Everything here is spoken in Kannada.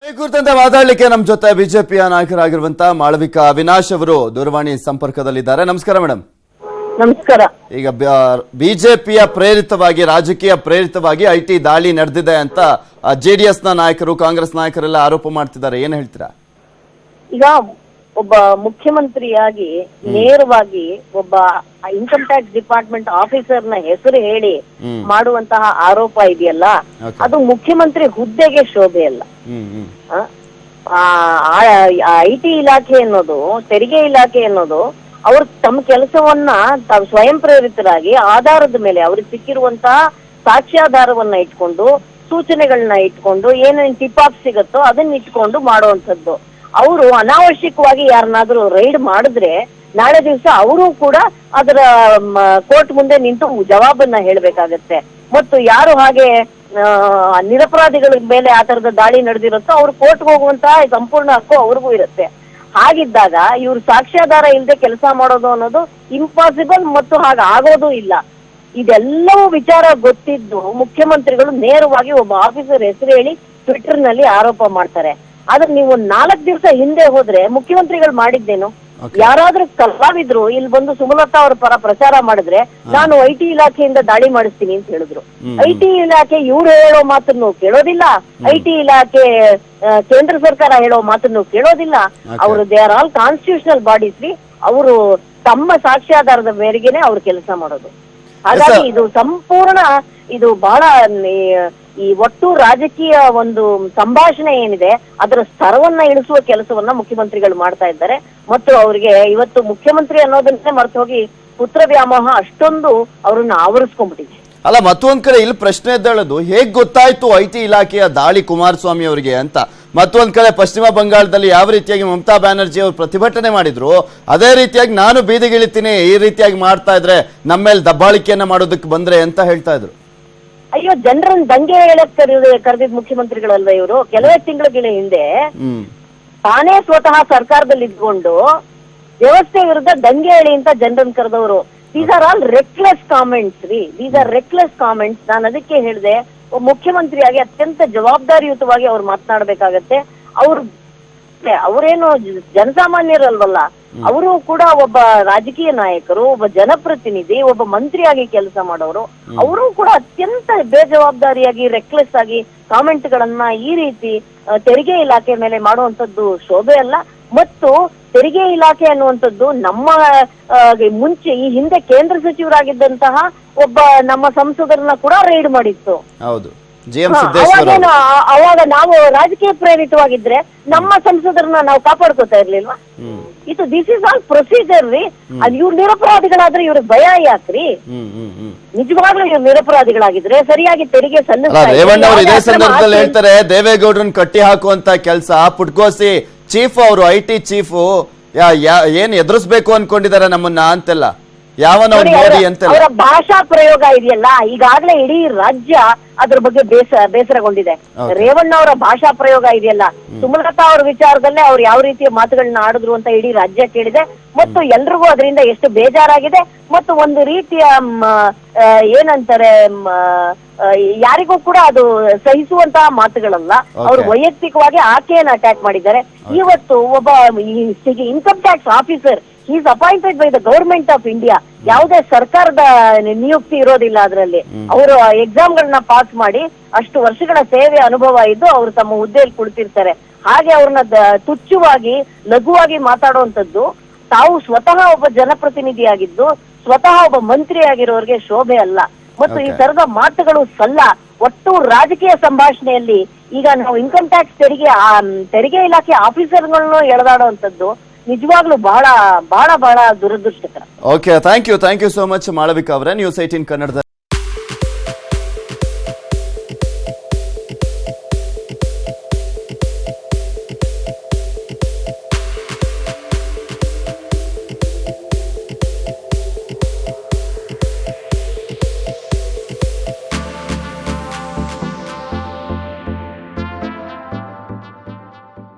ಈ ಕುರಿತಂತೆ ಮಾತಾಡಲಿಕ್ಕೆ ನಮ್ಮ ಜೊತೆ ಬಿಜೆಪಿಯ ನಾಯಕರಾಗಿರುವಂತ ಮಾಳವಿಕಾ ಅವಿನಾಶ್ ಅವರು ದೂರವಾಣಿ ಸಂಪರ್ಕದಲ್ಲಿದ್ದಾರೆ. ನಮಸ್ಕಾರ ಮೇಡಮ್. ನಮಸ್ಕಾರ. ಈಗ ಬಿಜೆಪಿಯ ಪ್ರೇರಿತವಾಗಿ ರಾಜಕೀಯ ಪ್ರೇರಿತವಾಗಿ ಐಟಿ ದಾಳಿ ನಡೆದಿದೆ ಅಂತ ಜೆಡಿಎಸ್ ನ ನಾಯಕರು ಕಾಂಗ್ರೆಸ್ ನಾಯಕರೆಲ್ಲ ಆರೋಪ ಮಾಡ್ತಿದ್ದಾರೆ, ಏನ್ ಹೇಳ್ತೀರಾ? ಈಗ ಒಬ್ಬ ಮುಖ್ಯಮಂತ್ರಿಯಾಗಿ ನೇರವಾಗಿ ಒಬ್ಬ ಇನ್ಕಮ್ ಟ್ಯಾಕ್ಸ್ ಡಿಪಾರ್ಟ್ಮೆಂಟ್ ಆಫೀಸರ್ ನ ಹೆಸರು ಹೇಳಿ ಮಾಡುವಂತಹ ಆರೋಪ ಇದೆಯಲ್ಲ, ಅದು ಮುಖ್ಯಮಂತ್ರಿ ಹುದ್ದೆಗೆ ಶೋಭೆ ಅಲ್ಲ. ಐಟಿ ಇಲಾಖೆ ಅನ್ನೋದು, ತೆರಿಗೆ ಇಲಾಖೆ ಅನ್ನೋದು ಅವ್ರು ತಮ್ಮ ಕೆಲಸವನ್ನ ತಾವು ಸ್ವಯಂ ಪ್ರೇರಿತರಾಗಿ ಆಧಾರದ ಮೇಲೆ ಅವ್ರಿಗೆ ಸಿಕ್ಕಿರುವಂತಹ ಸಾಕ್ಷ್ಯಾಧಾರವನ್ನ ಇಟ್ಕೊಂಡು, ಸೂಚನೆಗಳನ್ನ ಇಟ್ಕೊಂಡು, ಏನೇನ್ ಟಿಪ್ ಆಫ್ ಸಿಗುತ್ತೋ ಅದನ್ನ ಇಟ್ಕೊಂಡು ಮಾಡುವಂತದ್ದು. ಅವರು ಅನಾವಶ್ಯಕವಾಗಿ ಯಾರನ್ನಾದ್ರೂ ರೈಡ್ ಮಾಡಿದ್ರೆ ನಾಳೆ ದಿವಸ ಅವರು ಕೂಡ ಅದರ ಕೋರ್ಟ್ ಮುಂದೆ ನಿಂತು ಜವಾಬನ್ನ ಹೇಳ್ಬೇಕಾಗತ್ತೆ. ಮತ್ತು ಯಾರು ಹಾಗೆ ನಿರಪರಾಧಿಗಳ ಮೇಲೆ ಆ ತರದ ದಾಳಿ ನಡೆದಿರುತ್ತೋ ಅವ್ರು ಕೋರ್ಟ್ಗೆ ಹೋಗುವಂತಹ ಸಂಪೂರ್ಣ ಹಕ್ಕು ಅವ್ರಿಗೂ ಇರುತ್ತೆ. ಹಾಗಿದ್ದಾಗ ಇವ್ರು ಸಾಕ್ಷ್ಯಾಧಾರ ಇಲ್ಲದೆ ಕೆಲಸ ಮಾಡೋದು ಅನ್ನೋದು ಇಂಪಾಸಿಬಲ್ ಮತ್ತು ಆಗೋದು ಇಲ್ಲ. ಇದೆಲ್ಲವೂ ವಿಚಾರ ಗೊತ್ತಿದ್ದು ಮುಖ್ಯಮಂತ್ರಿಗಳು ನೇರವಾಗಿ ಒಬ್ಬ ಆಫೀಸರ್ ಹೆಸರು ಹೇಳಿ ಟ್ವಿಟರ್ ನಲ್ಲಿ ಆರೋಪ ಮಾಡ್ತಾರೆ. ಆದ್ರೆ ನೀವು 4 ದಿವಸ ಹಿಂದೆ ಹೋದ್ರೆ ಮುಖ್ಯಮಂತ್ರಿಗಳು ಮಾಡಿದ್ದೇನು? ಯಾರಾದ್ರೂ ಕಲಾವಿದ್ರು ಇಲ್ಲಿ ಬಂದು ಸುಮಲತಾ ಅವರ ಪರ ಪ್ರಚಾರ ಮಾಡಿದ್ರೆ ನಾನು ಐಟಿ ಇಲಾಖೆಯಿಂದ ದಾಳಿ ಮಾಡಿಸ್ತೀನಿ ಅಂತ ಹೇಳಿದ್ರು. ಐಟಿ ಇಲಾಖೆ ಇವ್ರು ಹೇಳೋ ಮಾತನ್ನು ಕೇಳೋದಿಲ್ಲ, ಐಟಿ ಇಲಾಖೆ ಕೇಂದ್ರ ಸರ್ಕಾರ ಹೇಳೋ ಮಾತನ್ನು ಕೇಳೋದಿಲ್ಲ. ಅವರು they are all constitutional bodies. ಅವರು ತಮ್ಮ ಸಾಕ್ಷ್ಯಾಧಾರದ ಮೇರೆಗೆನೆ ಅವ್ರು ಕೆಲಸ ಮಾಡೋದು. ಹಾಗಾಗಿ ಇದು ಸಂಪೂರ್ಣ ಇದು ಬಹಳ ಈ ಒಟ್ಟು ರಾಜಕೀಯ ಒಂದು ಸಂಭಾಷಣೆ ಏನಿದೆ ಅದರ ಸ್ತರವನ್ನ ಇಳಿಸುವ ಕೆಲಸವನ್ನ ಮುಖ್ಯಮಂತ್ರಿಗಳು ಮಾಡ್ತಾ ಇದ್ದಾರೆ. ಮತ್ತು ಅವರಿಗೆ ಇವತ್ತು ಮುಖ್ಯಮಂತ್ರಿ ಅನ್ನೋದನ್ನೇ ಮರೆತು ಹೋಗಿ ಪುತ್ರ ವ್ಯಾಮೋಹ ಅಷ್ಟೊಂದು ಅವ್ರನ್ನ ಆವರಿಸ್ಕೊಂಡ್ಬಿಟ್ಟಿದೆ. ಅಲ್ಲ, ಮತ್ತೊಂದ್ ಕಡೆ ಇಲ್ಲಿ ಪ್ರಶ್ನೆ ಎದ್ದೇಳೋದು, ಹೇಗ್ ಗೊತ್ತಾಯ್ತು ಐಟಿ ಇಲಾಖೆಯ ದಾಳಿ ಕುಮಾರಸ್ವಾಮಿ ಅವರಿಗೆ ಅಂತ. ಮತ್ತೊಂದ್ ಕಡೆ ಪಶ್ಚಿಮ ಬಂಗಾಳದಲ್ಲಿ ಯಾವ ರೀತಿಯಾಗಿ ಮಮತಾ ಬ್ಯಾನರ್ಜಿ ಅವರು ಪ್ರತಿಭಟನೆ ಮಾಡಿದ್ರು, ಅದೇ ರೀತಿಯಾಗಿ ನಾನು ಬೀದಿಗಿಳಿತೀನಿ, ಈ ರೀತಿಯಾಗಿ ಮಾಡ್ತಾ ಇದ್ರೆ ನಮ್ಮ ಮೇಲೆ ದಬ್ಬಾಳಿಕೆಯನ್ನ ಮಾಡೋದಕ್ಕೆ ಬಂದ್ರೆ ಅಂತ ಹೇಳ್ತಾ ಇದ್ರು. ಅಯ್ಯೋ, ಜನರನ್ನ ದಂಗೆ ಹೇಳಕ್ ಕರೆದಿದ್ ಮುಖ್ಯಮಂತ್ರಿಗಳಲ್ವ ಇವರು? ಕೆಲವೇ ತಿಂಗಳ ಹಿಂದೆ ತಾನೇ ಸ್ವತಃ ಸರ್ಕಾರದಲ್ಲಿ ಇದ್ಕೊಂಡು ವ್ಯವಸ್ಥೆ ವಿರುದ್ಧ ದಂಗೆ ಹೇಳಿ ಅಂತ ಜನರನ್ನ ಕರೆದವರು. These are all reckless comments ರೀ, ದೀಸ್ ಆರ್ ರೆಕ್ಲೆಸ್ ಕಾಮೆಂಟ್ಸ್. ನಾನು ಅದಕ್ಕೆ ಹೇಳಿದೆ, ಮುಖ್ಯಮಂತ್ರಿಯಾಗಿ ಅತ್ಯಂತ ಜವಾಬ್ದಾರಿಯುತವಾಗಿ ಅವ್ರು ಮಾತನಾಡ್ಬೇಕಾಗತ್ತೆ. ಅವರೇನು ಜನಸಾಮಾನ್ಯರಲ್ವಲ್ಲ, ಅವರು ಕೂಡ ಒಬ್ಬ ರಾಜಕೀಯ ನಾಯಕರು, ಒಬ್ಬ ಜನಪ್ರತಿನಿಧಿ, ಒಬ್ಬ ಮಂತ್ರಿಯಾಗಿ ಕೆಲಸ ಮಾಡೋರು. ಅವರು ಕೂಡ ಅತ್ಯಂತ ಬೇಜವಾಬ್ದಾರಿಯಾಗಿ ರೆಕ್ಲೆಸ್ ಆಗಿ ಕಾಮೆಂಟ್ ಗಳನ್ನ ಈ ರೀತಿ ತೆರಿಗೆ ಇಲಾಖೆ ಮೇಲೆ ಮಾಡುವಂತದ್ದು ಶೋಭೆ ಅಲ್ಲ. ಮತ್ತು ತೆರಿಗೆ ಇಲಾಖೆ ಅನ್ನುವಂಥದ್ದು ನಮ್ಮ ಮುಂಚೆ ಈ ಹಿಂದೆ ಕೇಂದ್ರ ಸಚಿವರಾಗಿದ್ದಂತಹ ಒಬ್ಬ ನಮ್ಮ ಸಂಸದರನ್ನ ಕೂಡ ರೈಡ್ ಮಾಡಿತ್ತು. ಹೌದು, ಅವಾಗ ನಾವು ರಾಜಕೀಯ ಪ್ರೇರಿತವಾಗಿದ್ರೆ ನಮ್ಮ ಸಂಸದರನ್ನ ನಾವು ಕಾಪಾಡ್ಕೋತಾ ಇರ್ಲಿಲ್ವಾ? ಇದು ದಿಸ್ ಇಸ್ ಆಲ್ ಪ್ರೊಸೀಜರ್ ರೀ. ಅದು ಇವ್ರು ನಿರಪರಾಧಿಗಳಾದ್ರೆ ಇವ್ರಿಗೆ ಭಯ ಯಾಕ್ರಿ? ನಿಜವಾಗ್ಲೂ ಇವ್ರು ನಿರಪರಾಧಿಗಳಾಗಿದ್ರೆ ಸರಿಯಾಗಿ ತೆರಿಗೆ ರೇವಣ್ಣ ಅವರು ಇದೇ ಸಂದರ್ಭದಲ್ಲಿ ಹೇಳ್ತಾರೆ, ದೇವೇಗೌಡರನ್ನ ಕಟ್ಟಿ ಹಾಕುವಂತ ಕೆಲಸ ಪುಟ್ಕೋಸಿ ಚೀಫ್ ಅವರು, ಐಟಿ ಚೀಫ್ ಏನ್ ಎದುರಿಸ್ಬೇಕು ಅನ್ಕೊಂಡಿದ್ದಾರೆ ನಮ್ಮನ್ನ ಅಂತೆಲ್ಲ, ಅವರ ಭಾಷಾ ಪ್ರಯೋಗ ಇದೆಯಲ್ಲ, ಈಗಾಗಲೇ ಇಡೀ ರಾಜ್ಯ ಅದ್ರ ಬಗ್ಗೆ ಬೇಸರಗೊಂಡಿದೆ. ರೇವಣ್ಣ ಅವರ ಭಾಷಾ ಪ್ರಯೋಗ ಇದೆಯಲ್ಲ, ಸುಮಲತಾ ಅವರ ವಿಚಾರದಲ್ಲೇ ಅವ್ರು ಯಾವ ರೀತಿಯ ಮಾತುಗಳನ್ನ ಆಡಿದ್ರು ಅಂತ ಇಡೀ ರಾಜ್ಯ ಕೇಳಿದೆ. ಮತ್ತು ಎಲ್ರಿಗೂ ಅದರಿಂದ ಎಷ್ಟು ಬೇಜಾರಾಗಿದೆ. ಮತ್ತು ಒಂದು ರೀತಿಯ ಏನಂತಾರೆ, ಯಾರಿಗೂ ಕೂಡ ಅದು ಸಹಿಸುವಂತಹ ಮಾತುಗಳಲ್ಲ. ಅವ್ರು ವೈಯಕ್ತಿಕವಾಗಿ ಆಕೆಯನ್ನು ಅಟ್ಯಾಕ್ ಮಾಡಿದ್ದಾರೆ. ಇವತ್ತು ಒಬ್ಬ income tax officer is appointed by the government of India. ಯಾವುದೇ ಸರ್ಕಾರದ ನಿಯುಕ್ತಿ ಇರೋದಿಲ್ಲ ಅದರಲ್ಲಿ. ಅವರು ಎಕ್ಸಾಮ್ ಗಳನ್ನ ಪಾಸ್ ಮಾಡಿ ಅಷ್ಟು ವರ್ಷಗಳ ಸೇವೆ ಅನುಭವ ಇದ್ದು ಅವರು ತಮ್ಮ ಹುದ್ದೆಯಲ್ಲಿ ಕುಳಿತಿರ್ತಾರೆ. ಹಾಗೆ ಅವ್ರನ್ನ ತುಚ್ಛವಾಗಿ ಲಘುವಾಗಿ ಮಾತಾಡುವಂತದ್ದು ತಾವು ಸ್ವತಃ ಒಬ್ಬ ಜನಪ್ರತಿನಿಧಿಯಾಗಿದ್ದು ಸ್ವತಃ ಒಬ್ಬ ಮಂತ್ರಿ ಆಗಿರೋರಿಗೆ ಶೋಭೆ ಅಲ್ಲ. ಮತ್ತು ಈ ತರದ ಮಾತುಗಳು ಸಲ್ಲ. ಒಟ್ಟು ರಾಜಕೀಯ ಸಂಭಾಷಣೆಯಲ್ಲಿ ಈಗ ನಾವು ಇನ್ಕಮ್ ಟ್ಯಾಕ್ಸ್ ತೆರಿಗೆ ಇಲಾಖೆ ಆಫೀಸರ್ಗಳನ್ನು ಎಳೆದಾಡುವಂತದ್ದು ನಿಜವಾಗ್ಲೂ ಬಹಳ ಬಹಳ ಬಹಳ ದುರದೃಷ್ಟಕರ. Okay, thank you so much Malavika ಅವರೇ. ನ್ಯೂಸ್ 18 ಕನ್ನಡದ